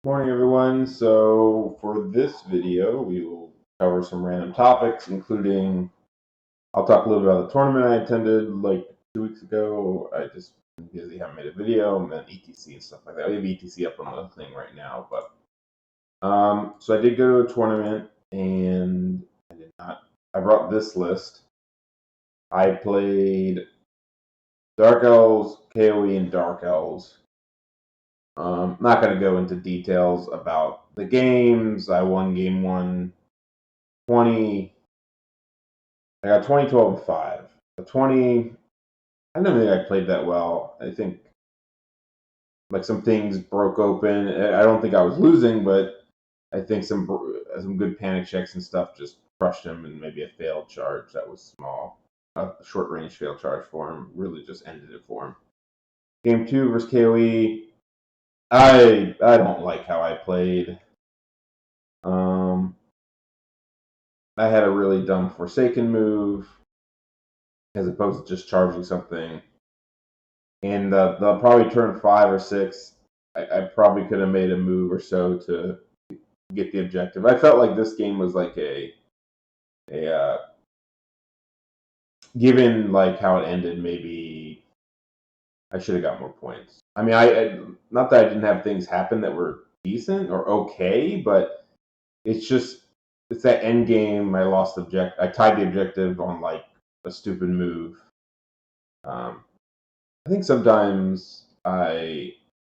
Morning, everyone. So for this video, we will cover some random topics, including I'll talk a little bit about the tournament I attended like 2 weeks ago. I just been busy, haven't made a video, and then ETC and stuff like that. We have ETC up on the thing right now, but so I did go to a tournament, and I brought this list. I played Dark Elves, KOE, and Dark Elves. Not going to go into details about the games. I won game 1, 20. I got 20, 12, and 5. The 20, I don't think I played that well. I think like some things broke open. I don't think I was losing, but I think some good panic checks and stuff just crushed him, and maybe a failed charge that was small. A short range failed charge for him really just ended it for him. Game 2 versus KOE. I don't like how I played. I had a really dumb Forsaken move as opposed to just charging something. And the probably turn 5 or 6, I probably could have made a move or so to get the objective. I felt like this game was like given like how it ended, maybe I should have got more points. I mean, I not that I didn't have things happen that were decent or okay, but it's that end game. I lost I tied the objective on like a stupid move. I think sometimes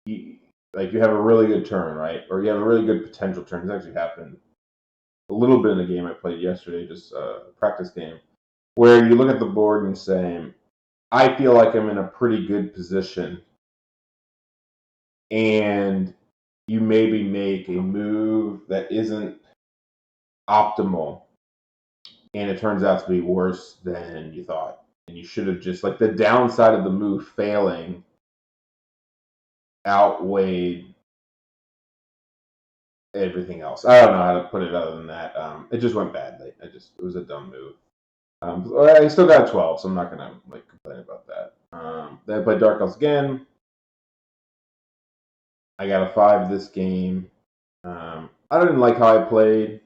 you have a really good turn, right? Or you have a really good potential turn. It's actually happened a little bit in a game I played yesterday, just a practice game, where you look at the board and say, I feel like I'm in a pretty good position, and you maybe make a move that isn't optimal, and it turns out to be worse than you thought. And you should have just, like, the downside of the move failing outweighed everything else. I don't know how to put it other than that. It just went badly. It was a dumb move. I still got a 12, so I'm not gonna complain about that. Then I played Dark Elves again. I got a 5 this game. I didn't like how I played.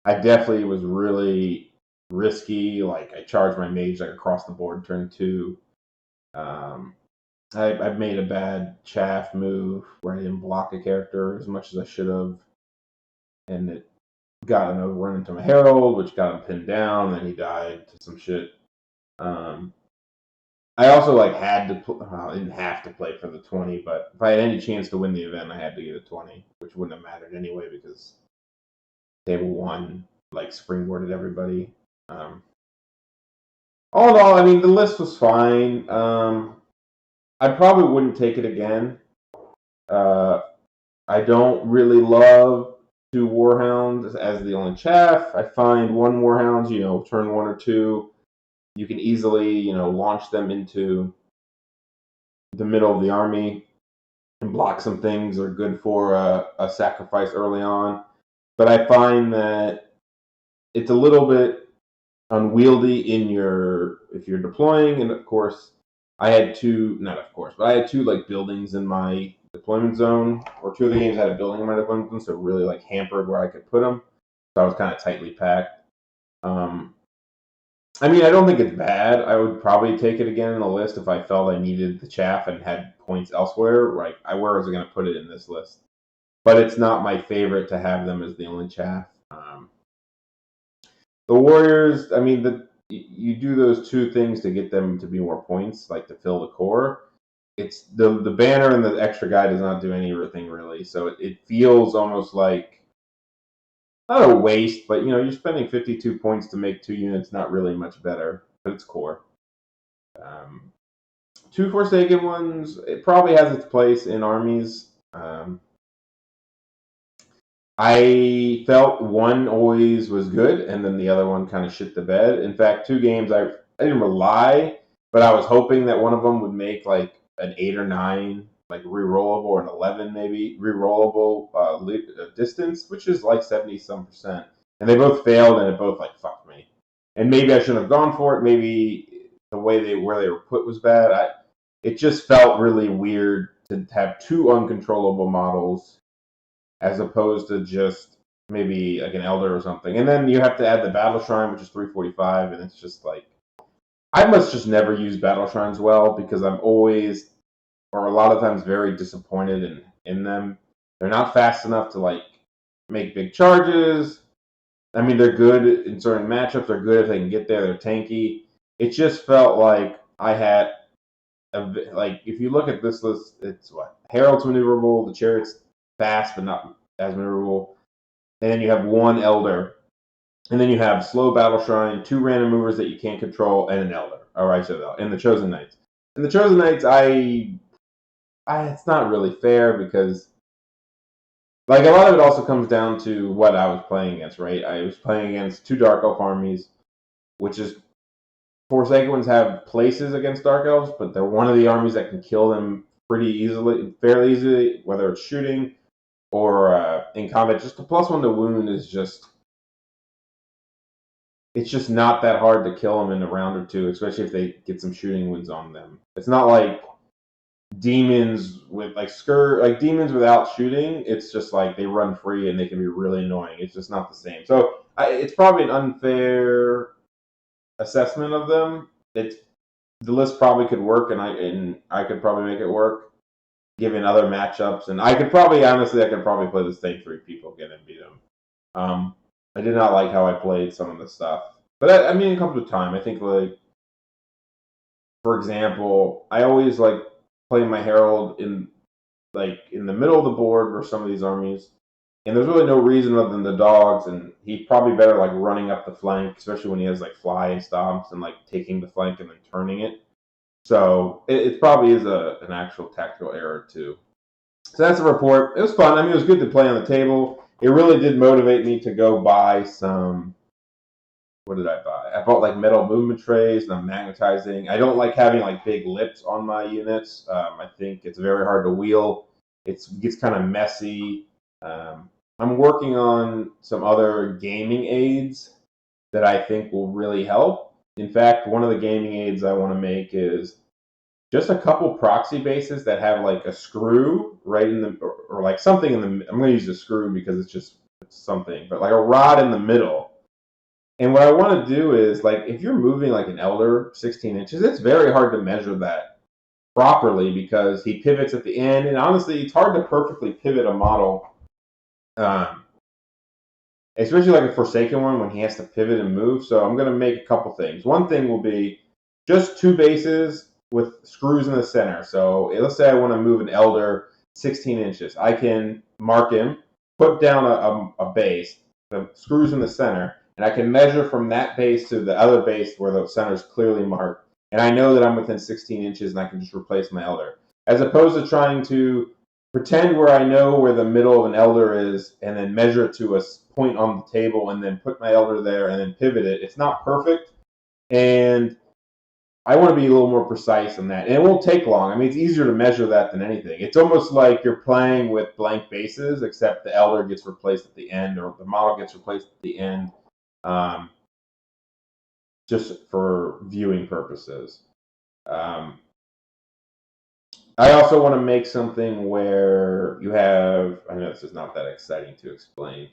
I definitely was really risky. Like, I charged my mage across the board turn 2. I made a bad chaff move where I didn't block a character as much as I should have, and it got an overrun into my herald, which got him pinned down. And then he died to some shit. I also didn't have to play for the 20, but if I had any chance to win the event, I had to get a 20, which wouldn't have mattered anyway because table 1 springboarded everybody. All in all, I mean, the list was fine. I probably wouldn't take it again. I don't really love 2 Warhounds as the only chaff. I find 1 Warhounds, turn 1 or 2, you can easily, launch them into the middle of the army and block some things that are good for a sacrifice early on. But I find that it's a little bit unwieldy if you're deploying. And of course, I had 2 buildings in my deployment zone, or 2 of the games had a building in my deployment zone, so it really hampered where I could put them. So I was kind of tightly packed. I mean, I don't think it's bad. I would probably take it again in the list if I felt I needed the chaff and had points elsewhere. Where was I going to put it in this list? But it's not my favorite to have them as the only chaff. The Warriors, I mean, you do those 2 things to get them to be more points, like to fill the core. It's the banner and the extra guy does not do anything really. So it feels almost like, not a waste, but you're spending 52 points to make 2 units not really much better, but it's core. 2 Forsaken ones, it probably has its place in armies. I felt 1 always was good, and then the other one kind of shit the bed. In fact, 2 games I didn't rely, but I was hoping that one of them would make an 8 or 9 rerollable, or an 11 maybe rerollable distance, which is 70-some%. And they both failed, and it both fucked me. And maybe I shouldn't have gone for it. Maybe the way where they were put was bad. It just felt really weird to have two uncontrollable models as opposed to just maybe like an Elder or something. And then you have to add the Battle Shrine, which is 345, and it's just like, I must just never use Battle Shrines well because I'm always, or a lot of times, very disappointed in them. They're not fast enough to like make big charges. I mean, they're good in certain matchups. They're good if they can get there. They're tanky. It just felt like I had, like, if you look at this list, it's what? Herald's maneuverable, the Chariot's fast but not as maneuverable. And then you have one Elder. And then you have slow Battle Shrine, two random movers that you can't control, and an Elder. All right, so and the Chosen Knights. And the Chosen Knights, it's not really fair because, like, a lot of it also comes down to what I was playing against, right? I was playing against two Dark Elf armies, which is, Forsaken ones have places against Dark Elves, but they're one of the armies that can kill them fairly easily, whether it's shooting or in combat. Just a +1 to wound is just, it's just not that hard to kill them in a round or two, especially if they get some shooting wounds on them. It's not like demons with demons without shooting. It's just like they run free and they can be really annoying. It's just not the same. So it's probably an unfair assessment of them. The list probably could work, and I could probably make it work given other matchups. And I could probably play the same 3 people again and beat them. I did not like how I played some of the stuff, but I mean, it comes with time. I think, like, for example, I always like playing my Herald in the middle of the board for some of these armies, and there's really no reason other than the dogs, and he's probably better like running up the flank, especially when he has like fly and stomps and like taking the flank and then turning it. So it probably is an actual tactical error too. So that's a report. It was fun. I mean, it was good to play on the table. It really did motivate me to go buy some. What did I buy? I bought like metal movement trays and I'm magnetizing. I don't like having like big lips on my units. I think it's very hard to wheel. It gets kind of messy. I'm working on some other gaming aids that I think will really help. In fact, one of the gaming aids I want to make is just a couple proxy bases that have like a screw right in the, or like something in the, I'm going to use a screw because it's something, but like a rod in the middle. And what I want to do is, like, if you're moving like an Elder 16 inches, it's very hard to measure that properly because he pivots at the end. And honestly, it's hard to perfectly pivot a model, especially like a Forsaken one when he has to pivot and move. So I'm going to make a couple things. One thing will be just 2 bases with screws in the center. So let's say I want to move an Elder 16 inches. I can mark him, put down a base, the screws in the center, and I can measure from that base to the other base where the center is clearly marked. And I know that I'm within 16 inches and I can just replace my Elder. As opposed to trying to pretend where I know where the middle of an Elder is and then measure it to a point on the table and then put my Elder there and then pivot it. It's not perfect. And I want to be a little more precise on that. And it won't take long. I mean, it's easier to measure that than anything. It's almost like you're playing with blank bases, except the Elder gets replaced at the end or the model gets replaced at the end. Just for viewing purposes. I also want to make something where you have, I know this is not that exciting to explain,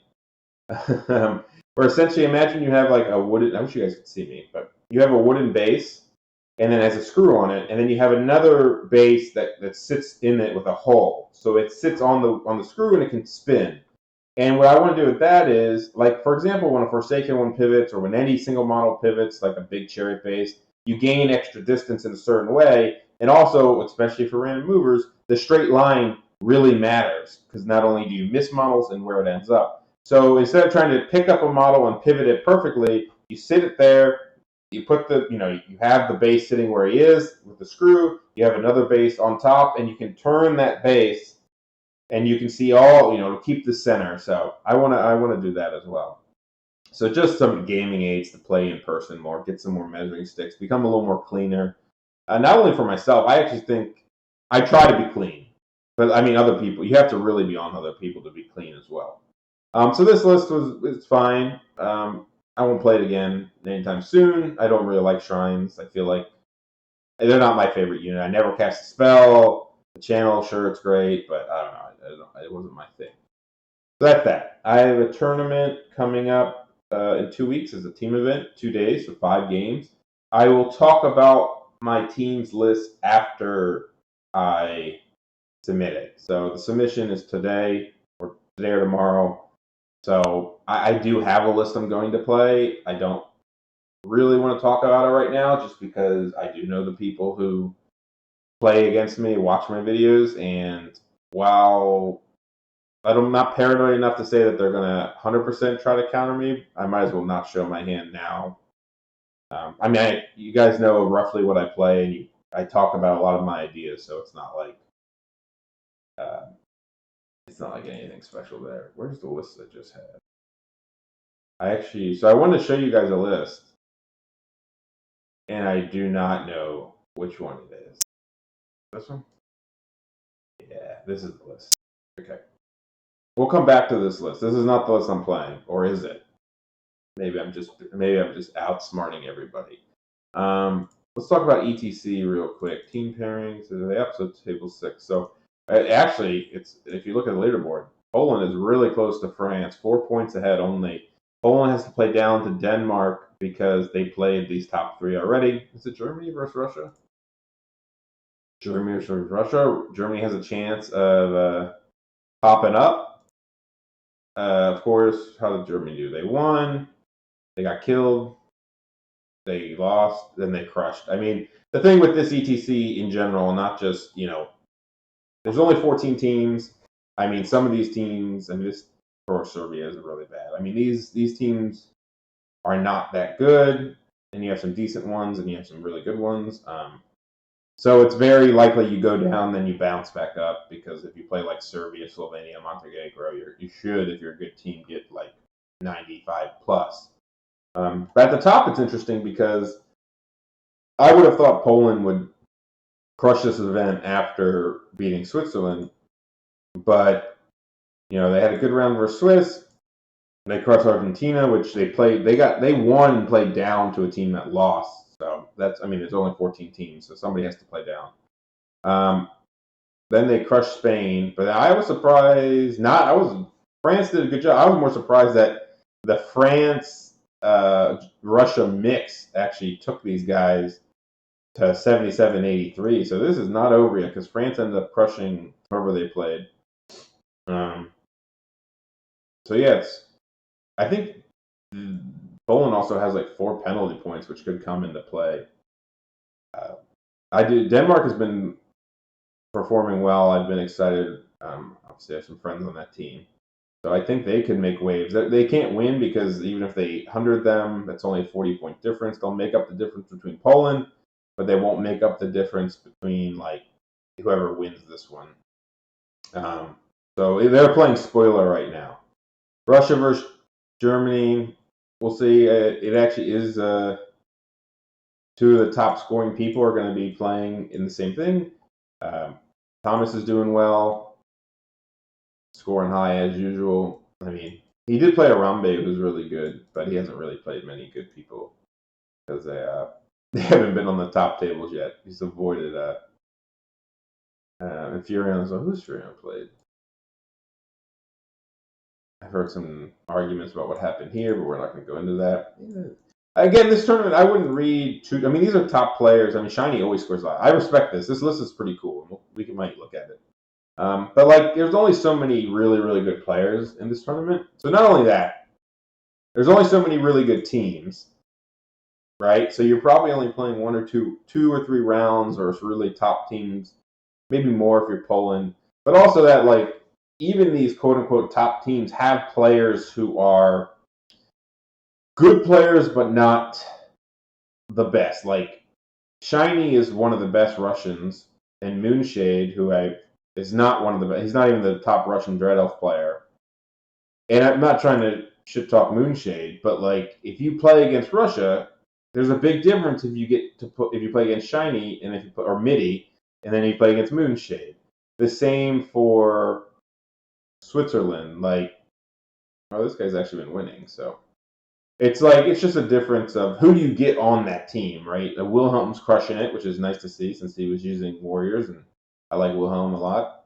where essentially imagine you have like a wooden, I wish you guys could see me, but you have a wooden base and then has a screw on it, and then you have another base that sits in it with a hole. So it sits on the screw and it can spin. And what I want to do with that is, like, for example, when a Forsaken one pivots or when any single model pivots, like a big Chariot base, you gain extra distance in a certain way. And also, especially for random movers, the straight line really matters because not only do you miss models and where it ends up. So instead of trying to pick up a model and pivot it perfectly, you sit it there, you put you have the base sitting where he is with the screw, you have another base on top, and you can turn that base and you can see all, to keep the center. So I want to do that as well. So just some gaming aids to play in person more, get some more measuring sticks, become a little more cleaner. Not only for myself, I actually think I try to be clean, but I mean other people. You have to really be on other people to be clean as well. So this list it's fine. I won't play it again anytime soon. I don't really like shrines. I feel like they're not my favorite unit. I never cast a spell. The channel, sure, it's great, but I don't know. It wasn't my thing. So that's that. I have a tournament coming up in 2 weeks as a team event, 2 days, so 5 games. I will talk about my team's list after I submit it. So the submission is today or tomorrow. So I do have a list I'm going to play. I don't really want to talk about it right now just because I do know the people who play against me, watch my videos, and while I'm not paranoid enough to say that they're going to 100% try to counter me, I might as well not show my hand now. You guys know roughly what I play, and I talk about a lot of my ideas, so it's not like anything special there. Where's the list I just had? So I wanted to show you guys a list, and I do not know which one it is. This one? Yeah, this is the list. Okay. We'll come back to this list. This is not the list I'm playing, or is it? Maybe I'm just outsmarting everybody. Let's talk about ETC real quick. Team pairings, the episode table 6. So actually, if you look at the leaderboard, Poland is really close to France, 4 points ahead only. Poland has to play down to Denmark because they played these top 3 already. Is it Germany versus Russia? Germany versus Russia. Germany has a chance of popping up. Of course, how did Germany do? They won. They got killed. They lost. Then they crushed. I mean, the thing with this ETC in general, not just, there's only 14 teams. I mean, some of these teams, this for Serbia is really bad. I mean, these teams are not that good, and you have some decent ones, and you have some really good ones. So it's very likely you go down, then you bounce back up, because if you play like Serbia, Slovenia, Montenegro, you should, if you're a good team, get like 95 plus. But at the top, it's interesting because I would have thought Poland would crush this event after beating Switzerland, but they had a good round versus Swiss. They crushed Argentina, which they won and played down to a team that lost. So there's only 14 teams, so somebody has to play down. Then they crushed Spain, but I was surprised. France did a good job. I was more surprised that the France Russia mix actually took these guys to 77-83. So this is not over yet because France ended up crushing whoever they played. So yeah, I think Poland also has like 4 penalty points, which could come into play. Denmark has been performing well. I've been excited. Obviously, I have some friends on that team. So I think they could make waves. They can't win because even if they 100 them, that's only a 40-point difference. They'll make up the difference between Poland, but they won't make up the difference between like whoever wins this one. So they're playing spoiler right now. Russia versus Germany. We'll see. It actually is 2 of the top scoring people are going to be playing in the same thing. Thomas is doing well, scoring high as usual. I mean, he did play Arambe, who's really good, but he hasn't really played many good people because they haven't been on the top tables yet. He's avoided and Furion. So who's Furion played? I've heard some arguments about what happened here, but we're not going to go into that. Again, this tournament, I wouldn't read too. These are top players. Shiny always scores a lot. I respect this. This list is pretty cool. We might look at it. But there's only so many really, really good players in this tournament. So not only that, there's only so many really good teams, right? So you're probably only playing 1 or 2 or 3 rounds, or really top teams, maybe more if you're Poland. But also that even these quote-unquote top teams have players who are good players, but not the best. Like, Shiny is one of the best Russians, and Moonshade, who is not one of the best. He's not even the top Russian Dread Elf player. And I'm not trying to shit-talk Moonshade, but, if you play against Russia, there's a big difference if you play against Shiny, or Midi, and then you play against Moonshade. The same for Switzerland, this guy's actually been winning, so it's just a difference of who do you get on that team, right? Wilhelm's crushing it, which is nice to see since he was using Warriors, and I like Wilhelm a lot.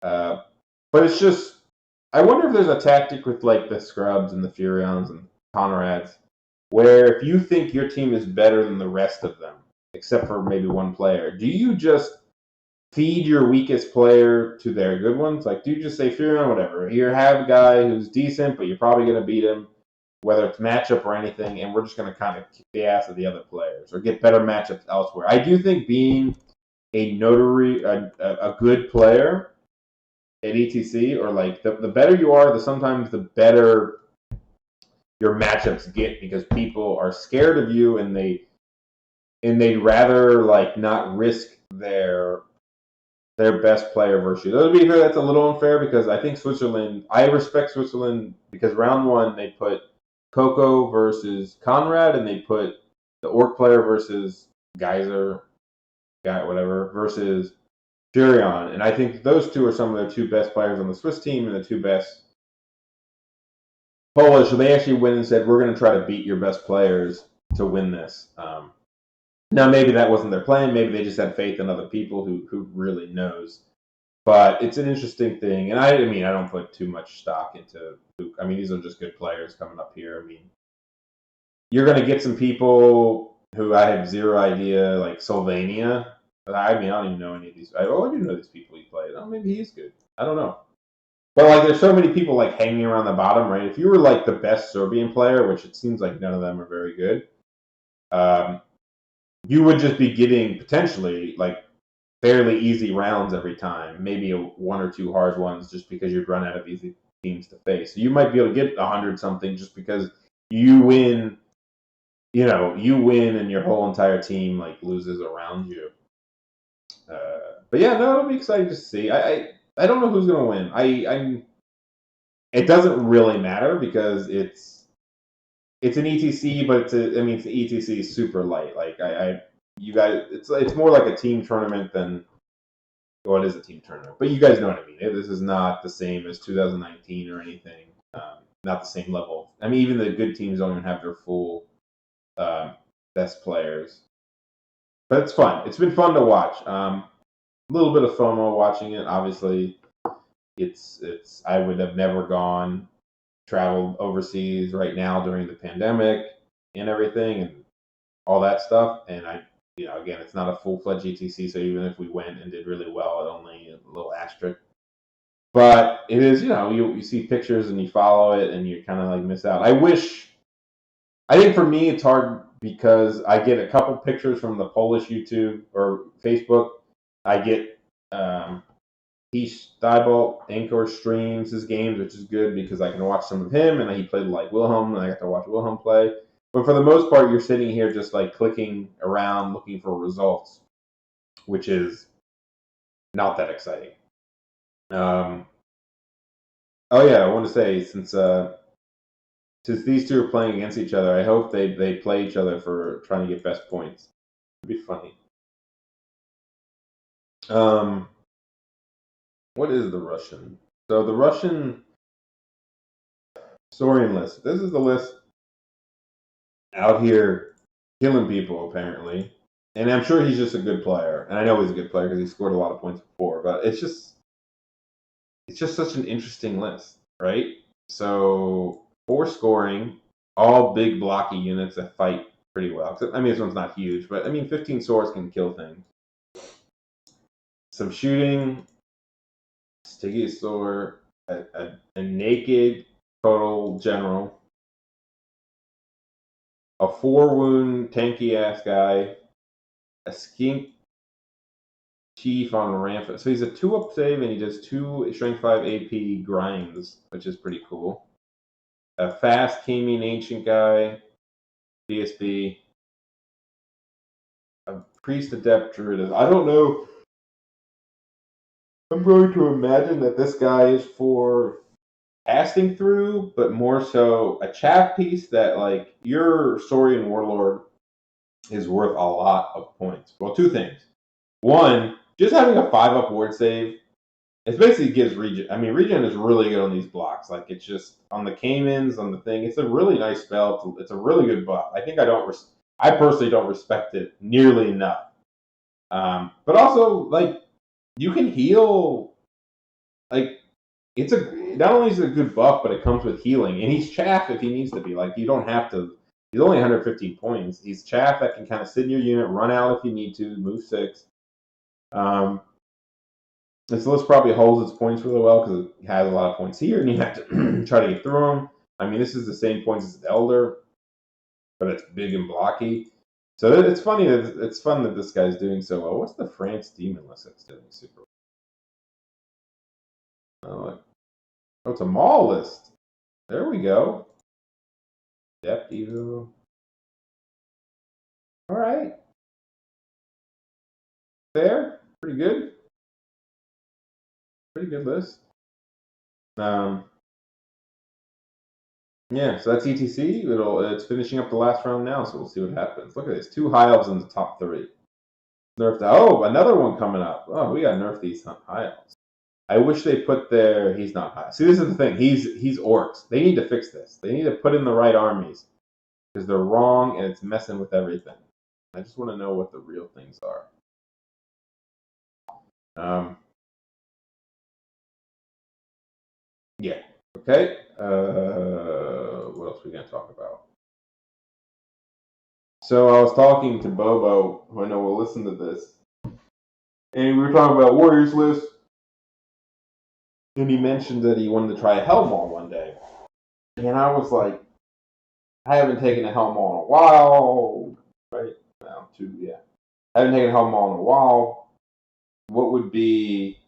But it's just, I wonder if there's a tactic with like the Scrubs and the Furions and Conrads, where if you think your team is better than the rest of them, except for maybe one player, do you just feed your weakest player to their good ones? Like, do you just say, Furion, whatever, you have a guy who's decent, but you're probably going to beat him, whether it's matchup or anything, and we're just going to kind of kick the ass of the other players or get better matchups elsewhere. I do think being a good player at ETC, or like the better you are, sometimes the better your matchups get, because people are scared of you and they'd rather like not risk their best player versus you. Though to be fair, that's a little unfair, because I think Switzerland, I respect Switzerland, because round one they put Coco versus Conrad, and they put the Orc player versus Geyser, whatever, versus Furion. And I think those two are some of their two best players on the Swiss team and the two best Polish. So they actually went and said, we're going to try to beat your best players to win this. Now, maybe that wasn't their plan. Maybe they just had faith in other people who really knows. But it's an interesting thing. And I mean, I don't put too much stock into Luke. I mean, these are just good players coming up here. I mean, you're going to get some people who I have zero idea, like Sylvania. I mean, I don't even know any of these. I do know these people he played. Oh, maybe he's good. I don't know. But like, there's so many people like hanging around the bottom, right? If you were like the best Serbian player, which it seems like none of them are very good, you would just be getting potentially like fairly easy rounds every time, maybe one or two hard ones, just because you'd run out of easy teams to face. So you might be able to get 100 something just because you win. You win, and your whole entire team like loses around you. But yeah, no, it'll be exciting to see. I don't know who's gonna win. It doesn't really matter, because it's an ETC, but it's the ETC is super light. Like you guys, it's more like a team tournament than, well, it is a team tournament, but you guys know what I mean. This is not the same as 2019 or anything. Not the same level. I mean, even the good teams don't even have their full best players. But it's fun. It's been fun to watch. A little bit of FOMO watching it. Obviously, it's. I would have never traveled overseas right now during the pandemic and everything and all that stuff. And again, it's not a full-fledged ETC, so even if we went and did really well, it only a little asterisk. But it is, you see pictures and you follow it and you kind of like miss out. I think for me it's hard, because I get a couple pictures from the Polish YouTube or Facebook. I get Heath Diebold Anchor streams his games, which is good because I can watch some of him, and he played like Wilhelm, and I got to watch Wilhelm play. But for the most part, you're sitting here just like clicking around looking for results, which is not that exciting. Oh yeah, I want to say, since these two are playing against each other, I hope they play each other for trying to get best points. It'd be funny. What is the Russian? So the Russian Saurian list. This is the list out here killing people, apparently. And I'm sure he's just a good player. And I know he's a good player because he scored a lot of points before. But it's just such an interesting list, right? So 4 scoring, all big blocky units that fight pretty well. I mean, this one's not huge, but 15 swords can kill things. Some shooting, sticky sword, a naked total general, a 4-wound tanky ass guy, a skink chief on rampant. So he's a 2-up save, and he does 2 strength 5 AP grinds, which is pretty cool. A fast Camian ancient guy, DSB. A priest adept druid. I don't know. I'm going to imagine that this guy is for passing through, but more so a chaff piece that, like, your Saurian warlord is worth a lot of points. Well, 2 things. One, just having a 5-up ward save, it basically gives regen. Regen is really good on these blocks. Like, it's just on the Caimans, on the thing. It's a really nice spell. It's a really good buff. I personally don't respect it nearly enough. But also, like, you can heal. Like, not only is it a good buff, but it comes with healing. And he's chaff if he needs to be. Like, you don't have to. He's only 115 points. He's chaff that can kind of sit in your unit, run out if you need to, move 6. This list probably holds its points really well because it has a lot of points here, and you have to try to get through them. I mean, this is the same points as Elder, but it's big and blocky. So it's funny that it's fun that this guy's doing so well. What's the France Demon list that's doing super well? Oh, it's a mall list. There we go. Depth Evo. All right. There. Pretty good. Pretty good list. Yeah, so that's ETC. It's finishing up the last round now, so we'll see what happens. Look at this. 2 high elves in the top 3. Nerfed. Oh, another one coming up. Oh, we got nerfed these high elves. I wish they put their. He's not high. See, this is the thing. He's orcs. They need to fix this. They need to put in the right armies because they're wrong and it's messing with everything. I just want to know what the real things are. Yeah. Okay. What else are we gonna talk about? So I was talking to Bobo, who I know will listen to this, and we were talking about Warriors list, and he mentioned that he wanted to try a Hellmaul one day, and I was like, I haven't taken a Hellmaul in a while, right? No, 2, yeah. I haven't taken a Hellmaul in a while. What would be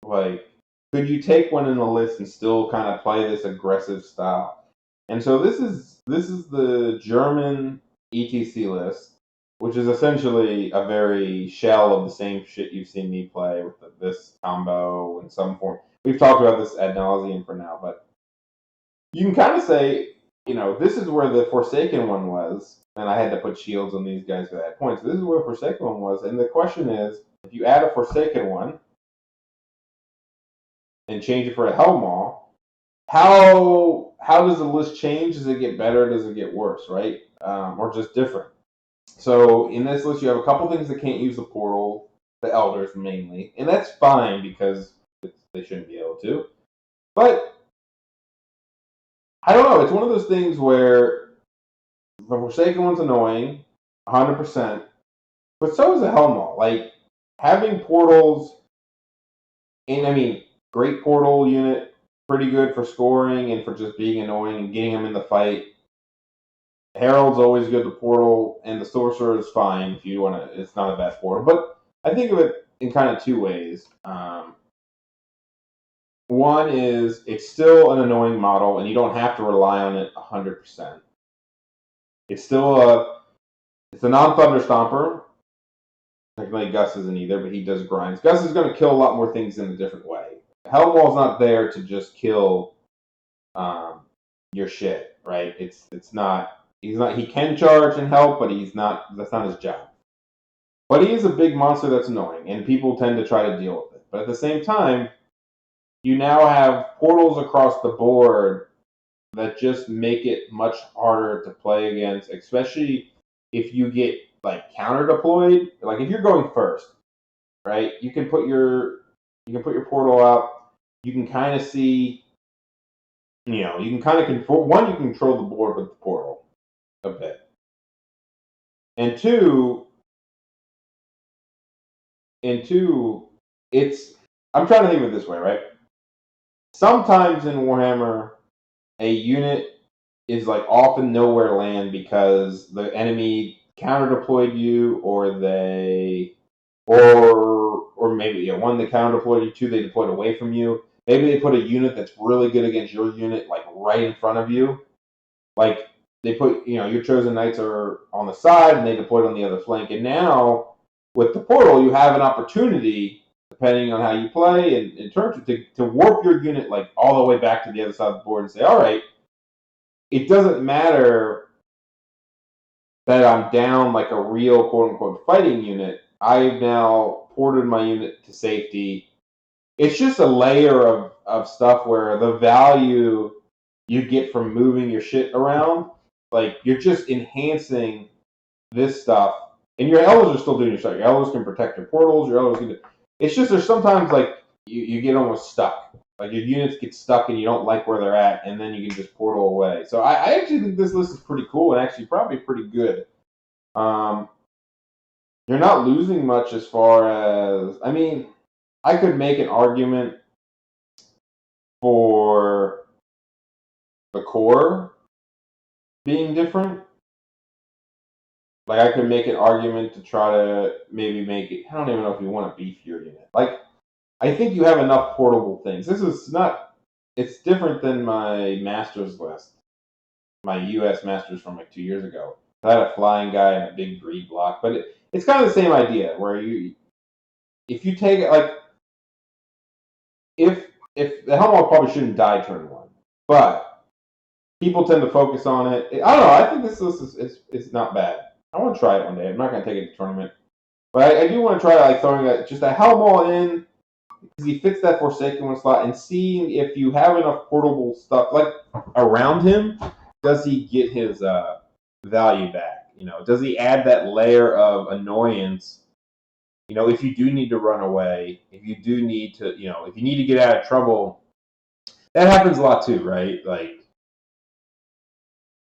like? Could you take one in the list and still kind of play this aggressive style? And so this is the German ETC list, which is essentially a very shell of the same shit you've seen me play with this combo in some form. We've talked about this ad nauseum for now, but you can kind of say, this is where the Forsaken one was, and I had to put shields on these guys for that point. So this is where the Forsaken one was, and the question is, if you add a Forsaken one and change it for a Hellmaul, how does the list change? Does it get better? Does it get worse, right? Or just different? So in this list, you have a couple things that can't use the portal, the Elders mainly, and that's fine because they shouldn't be able to. But I don't know. It's one of those things where the Forsaken one's annoying, 100%, but so is the Hellmaul. Like, having portals, and I mean, great portal unit, pretty good for scoring and for just being annoying and getting them in the fight. Herald's always good, the portal, and the Sorcerer is fine if you want to. It's not a bad portal. But I think of it in kind of 2 ways. One is it's still an annoying model, and you don't have to rely on it 100%. It's still it's a non-Thunder Stomper. Technically, Gus isn't either, but he does grinds. Gus is going to kill a lot more things in a different way. Hellmaul's not there to just kill your shit, right? It's not. He's not. He can charge and help, but he's not. That's not his job. But he is a big monster that's annoying, and people tend to try to deal with it. But at the same time, you now have portals across the board that just make it much harder to play against, especially if you get like counter deployed. Like if you're going first, right? You can put your portal up. You can kind of see, you can kind of control. One, you can control the board with the portal a bit, and two, it's. I'm trying to think of it this way, right? Sometimes in Warhammer, a unit is like off in nowhere land because the enemy counter deployed you, or maybe one they counter deployed you, 2 they deployed away from you. Maybe they put a unit that's really good against your unit like right in front of you. Like they put your chosen knights are on the side and they deployed on the other flank, and now with the portal you have an opportunity, depending on how you play and in terms of to warp your unit like all the way back to the other side of the board and say, all right, it doesn't matter that I'm down like a real quote unquote fighting unit. I've now ported my unit to safety. It's just a layer of stuff where the value you get from moving your shit around, like you're just enhancing this stuff. And your elders are still doing your stuff. Your elders can protect your portals. Your elders can It's just there's sometimes like you get almost stuck. Like your units get stuck and you don't like where they're at, and then you can just portal away. So I actually think this list is pretty cool and actually probably pretty good. You're not losing much as far as, I mean, I could make an argument for the core being different. Like I could make an argument to try to maybe make it. I don't even know if you want a beefier unit. Like I think you have enough portable things. This is not. It's different than my Masters list, my U.S. Masters from like 2 years ago. I had a flying guy and a big greed block, but it's kind of the same idea where if you take it like if the Helmwall probably shouldn't die turn one, but people tend to focus on it. I don't know. I think this list is not bad. I want to try it one day. I'm not going to take it to tournament, but I do want to try like throwing just a Helmwall in because he fits that Forsaken one slot and seeing if you have enough portable stuff like around him. Does he get his value back? Does he add that layer of annoyance? If you do need to run away, if you do need to, if you need to get out of trouble, that happens a lot too, right?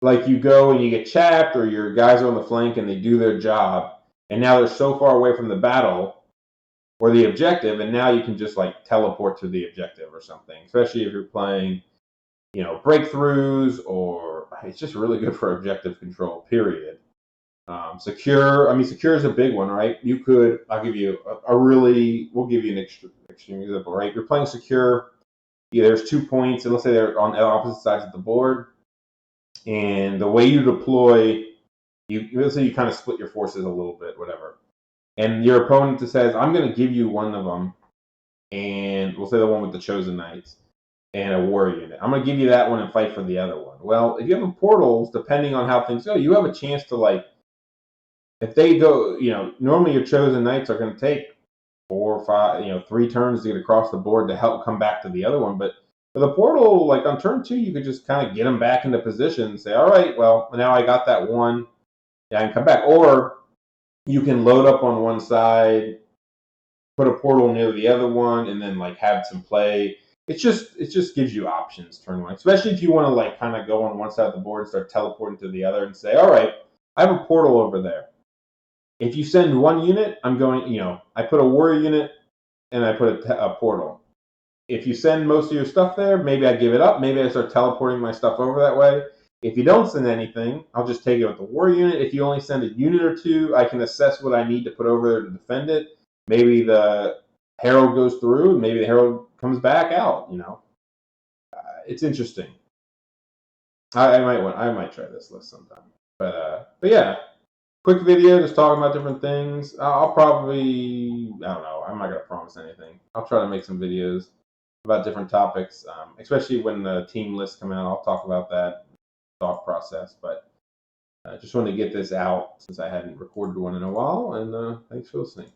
Like you go and you get chapped, or your guys are on the flank and they do their job, and now they're so far away from the battle or the objective, and now you can just like teleport to the objective or something. Especially if you're playing, breakthroughs, or it's just really good for objective control. Period. Secure. I mean, secure is a big one, right? I'll give you we'll give you an extreme example, right? You're playing secure. Yeah, there's 2 points, and let's say they're on the opposite sides of the board. And the way you deploy, let's say you kind of split your forces a little bit, whatever. And your opponent says, I'm going to give you one of them, and we'll say the one with the Chosen Knights and a war unit. I'm going to give you that one and fight for the other one. Well, if you have portals, depending on how things go, you have a chance to if they go, normally your Chosen Knights are going to take 4 or 5, 3 turns to get across the board to help come back to the other one. But for the portal, like on turn 2, you could just kind of get them back into position and say, all right, well, now I got that one. Yeah, I can come back. Or you can load up on one side, put a portal near the other one, and then have some play. It just gives you options turn 1, especially if you want to kind of go on one side of the board and start teleporting to the other and say, all right, I have a portal over there. If you send one unit, I'm going, I put a warrior unit and I put a portal. If you send most of your stuff there, maybe I give it up. Maybe I start teleporting my stuff over that way. If you don't send anything, I'll just take it with the warrior unit. If you only send a unit or 2, I can assess what I need to put over there to defend it. Maybe the herald goes through, and maybe the herald comes back out. It's interesting. I might try this list sometime. But yeah. Quick video, just talking about different things. I'll probably, I don't know, I'm not going to promise anything. I'll try to make some videos about different topics, especially when the team lists come out. I'll talk about that thought process. But I just wanted to get this out since I hadn't recorded one in a while, and thanks for listening.